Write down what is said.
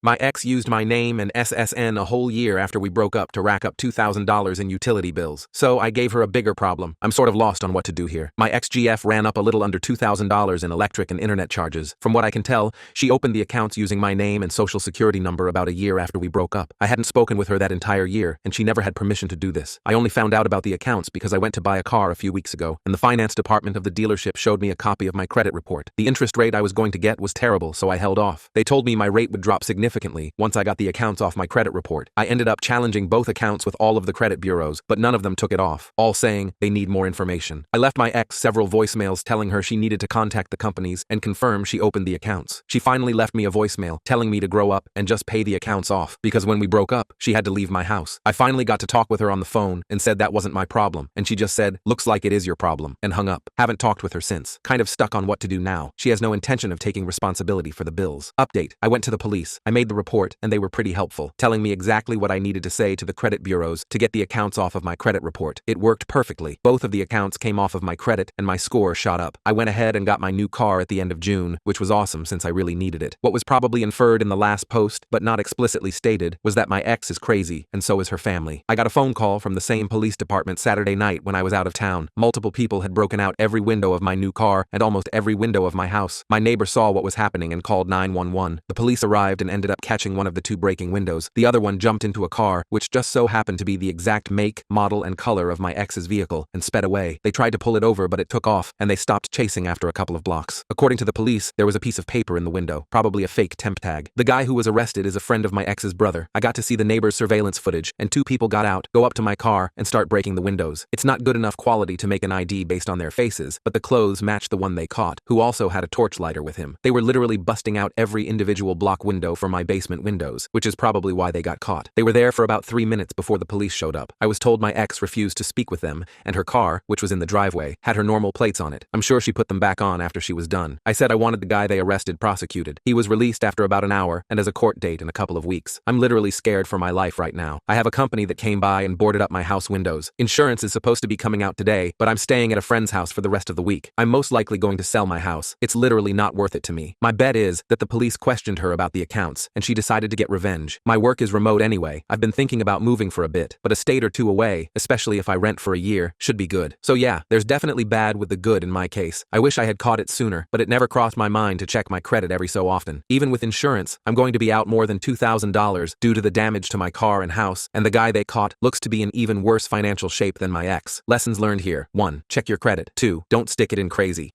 My ex used my name and SSN a whole year after we broke up to rack up $2,000 in utility bills. So I gave her a bigger problem. I'm sort of lost on what to do here. My ex-GF ran up a little under $2,000 in electric and internet charges. From what I can tell, she opened the accounts using my name and social security number about a year after we broke up. I hadn't spoken with her that entire year, and she never had permission to do this. I only found out about the accounts because I went to buy a car a few weeks ago, and the finance department of the dealership showed me a copy of my credit report. The interest rate I was going to get was terrible, so I held off. They told me my rate would drop significantly once I got the accounts off my credit report. I ended up challenging both accounts with all of the credit bureaus, but none of them took it off, all saying they need more information. I left my ex several voicemails telling her she needed to contact the companies and confirm she opened the accounts. She finally left me a voicemail telling me to grow up and just pay the accounts off, because when we broke up, she had to leave my house. I finally got to talk with her on the phone and said that wasn't my problem, and she just said, "Looks like it is your problem," and hung up. Haven't talked with her since. Kind of stuck on what to do now. She has no intention of taking responsibility for the bills. Update: I went to the police. I made the report, and they were pretty helpful, telling me exactly what I needed to say to the credit bureaus to get the accounts off of my credit report. It worked perfectly. Both of the accounts came off of my credit, and my score shot up. I went ahead and got my new car at the end of June, which was awesome since I really needed it. What was probably inferred in the last post, but not explicitly stated, was that my ex is crazy, and so is her family. I got a phone call from the same police department Saturday night when I was out of town. Multiple people had broken out every window of my new car and almost every window of my house. My neighbor saw what was happening and called 911. The police arrived and ended up catching one of the two breaking windows. The other one jumped into a car, which just so happened to be the exact make, model, and color of my ex's vehicle, and sped away. They tried to pull it over, but it took off, and they stopped chasing after a couple of blocks. According to the police, there was a piece of paper in the window, probably a fake temp tag. The guy who was arrested is a friend of my ex's brother. I got to see the neighbor's surveillance footage, and two people got out, go up to my car, and start breaking the windows. It's not good enough quality to make an ID based on their faces, but the clothes matched the one they caught, who also had a torchlighter with him. They were literally busting out every individual block window for my basement windows, which is probably why they got caught. They were there for about 3 minutes before the police showed up. I was told my ex refused to speak with them, and her car, which was in the driveway, had her normal plates on it. I'm sure she put them back on after she was done. I said I wanted the guy they arrested prosecuted. He was released after about an hour and has a court date in a couple of weeks. I'm literally scared for my life right now. I have a company that came by and boarded up my house windows. Insurance is supposed to be coming out today, but I'm staying at a friend's house for the rest of the week. I'm most likely going to sell my house. It's literally not worth it to me. My bet is that the police questioned her about the accounts, and she decided to get revenge. My work is remote anyway. I've been thinking about moving for a bit, but a state or two away, especially if I rent for a year, should be good. So yeah, there's definitely bad with the good in my case. I wish I had caught it sooner, but it never crossed my mind to check my credit every so often. Even with insurance, I'm going to be out more than $2,000 due to the damage to my car and house, and the guy they caught looks to be in even worse financial shape than my ex. Lessons learned here: 1. Check your credit. 2. Don't stick it in crazy.